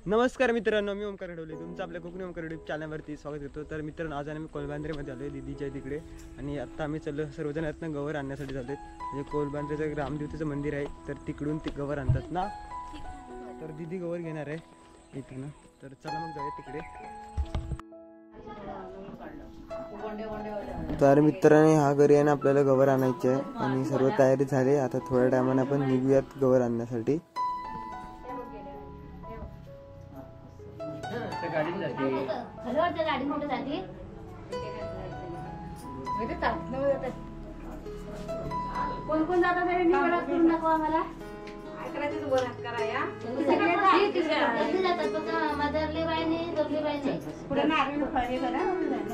नमस्कार मित्रांनो, मी ओमकार ढवले तुमचं आपल्या कोकणी ओमकार यूट्यूब चॅनलवरती स्वागत करतो। तर मित्रांनो, आज आम्ही कोलबांद्रेमध्ये आलो आहे दीदीच्या तिकडे, आणि आता आम्ही चाललो सर्वजण यातनं गवर आणण्यासाठी चाललो आहेत। म्हणजे कोलबांद्रेचं रामदेवतेचं मंदिर आहे, तर तिकडून ती गवर आणतात ना, तर दीदी गवर घेणार आहे इथून। तर चला मग जाऊया तिकडे। तर मित्रांनो, हा घरी आहे ना, आपल्याला गवर आणायची आहे आणि सर्व तयारी झाली। आता थोड्या टायमाने आपण निघूयात गवर आणण्यासाठी। कोण कोण जातात करून दाखवा आम्हाला। मदरली बाईने दोरली बाईने पुढे नारळी फळे करा,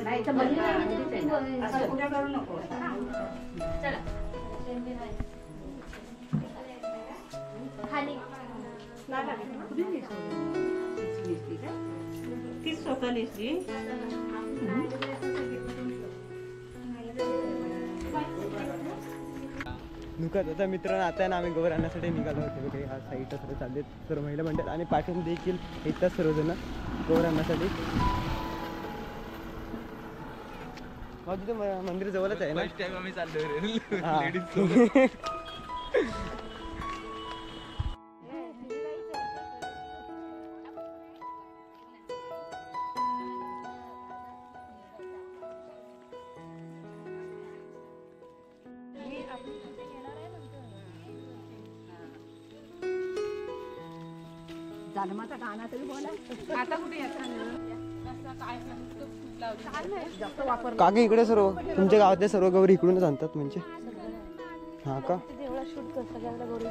नाही तर मल्ली बाईने असं पुढे करू नको। चला खाली तीच स्वतः नेसली। नुकत आता मित्रांनो, आता ना आम्ही गवर आणण्यासाठी निघालो होतो। काही हा साईडला सर्व चालले सर्व महिला मंडळ आणि पाठवून देखील येतात सर्वजण गवर आणण्यासाठी। मग तिथे मंदिर जवळच आहे ना। फर्स्ट टाइम आम्ही चाललो जन्माचा गाणं तरी बोला। आता कुठे जास्त वापर काकी इकडे सर्व तुमच्या गावातल्या सर्व गौरी इकडूनच आणतात म्हणजे। हा का, शूट कर सगळ्यांना गौरी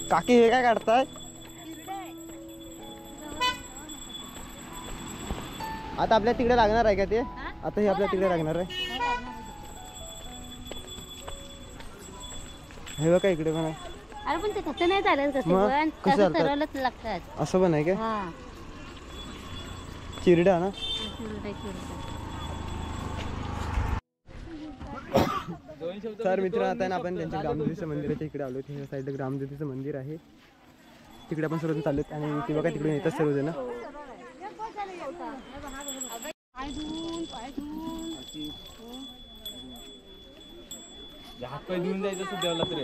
काकी हे काय काढताय? आता आपल्या तिकडे लागणार आहे का ते? आता हे आपल्या तिकडे लागणार आहे। हे बघा इकडे पण आहे। अरे पण ते कसं नाही चालेल, कसं पण कसं ठरवलंच लागतात। असं पण आहे का? चिरडा ना। तर मित्रांनो, आता ना आपण त्यांच्या ग्रामदेवीचं मंदिराच्या इकडे आलो। त्या साईडला ग्रामदेवीचं मंदिर आहे, तिकडे आपण सर्वजण चाललो आणि ते बघा तिकडून येतात सर्वजण। हात पाय धुवून जायचं असं देवाला तरी।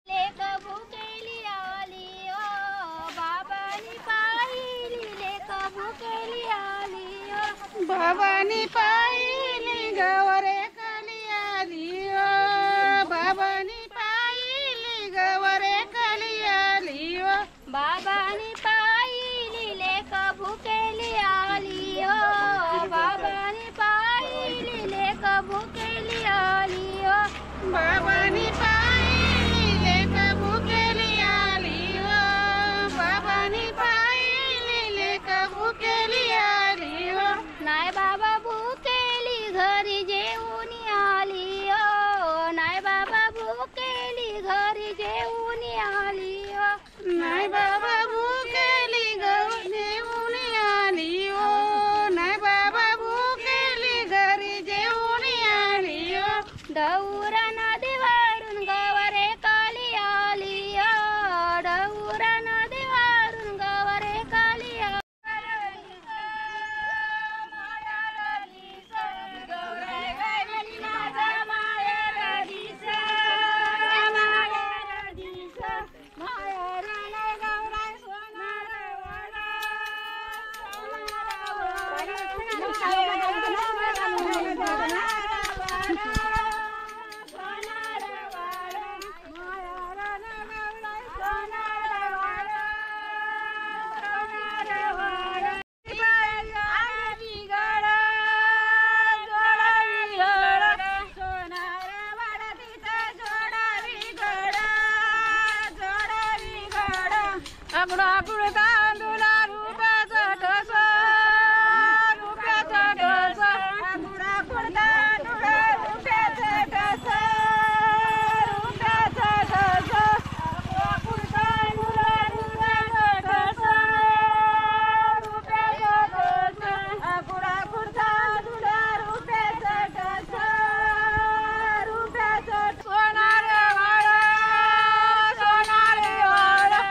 लेक भुकेली आली ओ बाबानी पाहिली लेक भुकेली आली ओ बाबानी पाहिली गवरे खाली आली ओ बाबानी पाहिली गवरे खाली आली ओ बाबानी पाहिली लेक भुकेली आली ओ बाबानी पाहिली लेक भुकेली आली ओ बाबानी पाहिली लेक भुकेली आली ओ बाबानी पाहिली लेक भुकेली आली ओ नाय बाबा भुकेली घरी जेवून आली ओ नाय बाबा भुकेली घरी जेवून आली ओ नाही बाबा भुकेली जेवून आली ओ नाही बाबा भुकेली घरी जेवून आली ओ डौरा नदीवरून गवरे काली आली ओ डौरा नदीवरून गवरे काली आकडा आकडा तांदूळा रुपयाचा ठसा रुपयाचा ठसा आकडा आकडा तांदूळा रुपयाचा ठसा रुपयाचा ठसा आकडा तांदूळा रुपयाचा ठसा रुपयाचा ठसा आकडा आकडा तांदूळा रुपयाचा ठसा रुपयाचा सोनार वाळा सोनार वाळा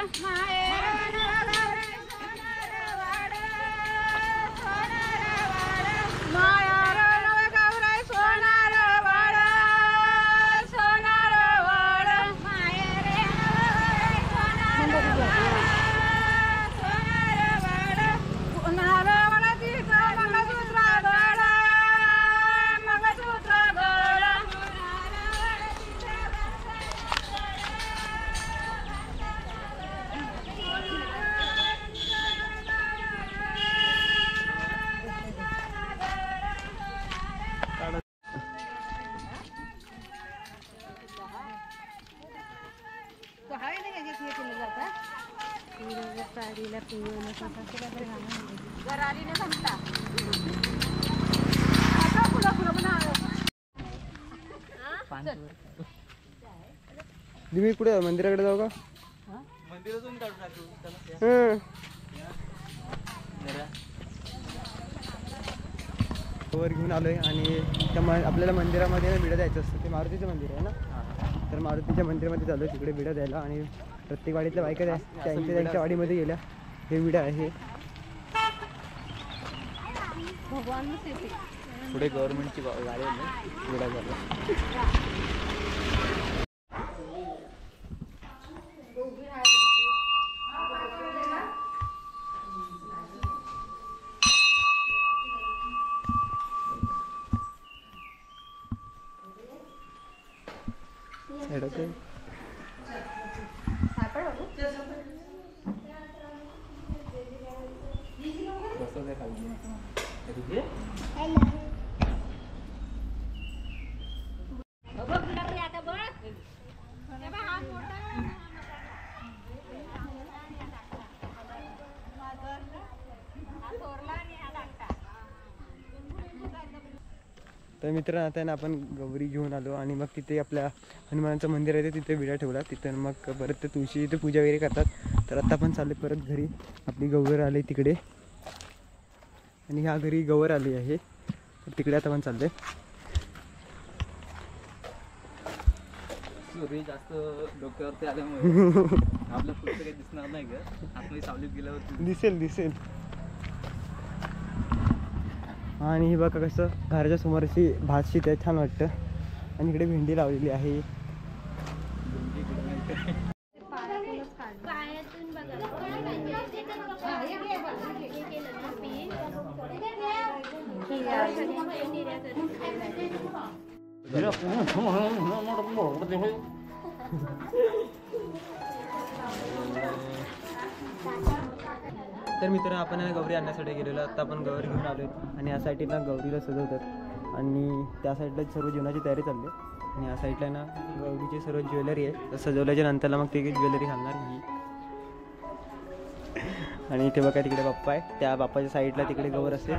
तुम्ही कुठे मंदिराकडे जाऊ का? वर घेऊन आलोय आणि आपल्याला मंदिरामध्ये विडा द्यायचं असतं. ते मारुतीचं मंदिर आहे ना, तर मारुतीच्या मंदिरामध्ये चालू आहे तिकडे विडा द्यायला. आणि प्रत्येक वाडीतल्या बायका त्यांच्या वाडीमध्ये गेल्या. हे विडा आहे पुढे गव्हर्नमेंटची गाडी आहे विडा झाला. तर मित्रांनो आता ना आपण गौरी घेऊन आलो आणि मग तिथे आपल्या हनुमानाचं मंदिर आहे तिथे विडा ठेवला. तिथं मग परत ते तुळशी इथे पूजा वगैरे करतात. तर आता आपण चालले परत घरी. आपली गौरी आली तिकडे आणि ह्या घरी गवर आली आहे, तर तिकडे आता पण चाललंय. सूर्य जास्त डोक्यावरती आल्यामुळे आपल्या पुढचं काही दिसणार नाही ग. आतमध्ये सावलीत गेल्यावरती दिसेल. आणि हे बघा कसं घराच्या समोर अशी भात शेत आहे, छान वाटतं. आणि इकडे भेंडी लावलेली आहे. पायातून बघा तर मित्रांनो आपण गौरी आणण्यासाठी गेलेलो. आता आपण गौरी घेऊन आलो आणि या साईडला गौरीला सजवतात आणि त्या साईडला सर्व जेवणाची तयारी चालली आहे. आणि या साईडला ना गौरीची सर्व ज्वेलरी आहे. सजवल्याच्या नंतरला मग ते ज्वेलरी घालणार ही. आणि इथे बघा तिकडे बाप्पा आहे, त्या बाप्पाच्या साईडला तिकडे गौर असेल.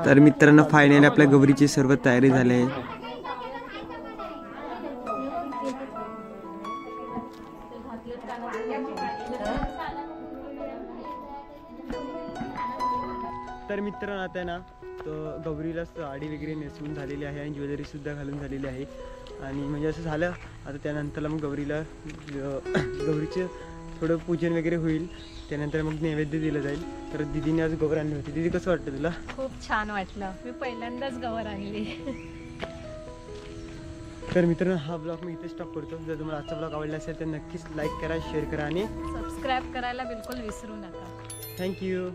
तर मित्रांनो फायनली आपल्या गौरीची सर्व तयारी झाली आहे. तर मित्रांनो आता ना तो गौरीला साडी वगैरे नेसवून झालेली आहे आणि ज्वेलरी सुद्धा घालून झालेली आहे. आणि म्हणजे असं झालं आता त्यानंतरला मग गौरीचं थोडं पूजन वगैरे होईल. त्यानंतर मग नैवेद्य दिलं जाईल. तर दीदीने आज गौर आणली होती. दीदी कसं वाटतं तुला? खूप छान वाटलं, मी पहिल्यांदाच गवर आणली. तर मित्रांनो हा ब्लॉग मी इथे स्टॉप करतो. जर तुम्हाला आजचा ब्लॉग आवडला असेल तर नक्कीच लाईक करा, शेअर करा आणि सबस्क्राईब करायला बिलकुल विसरू नका. थँक्यू.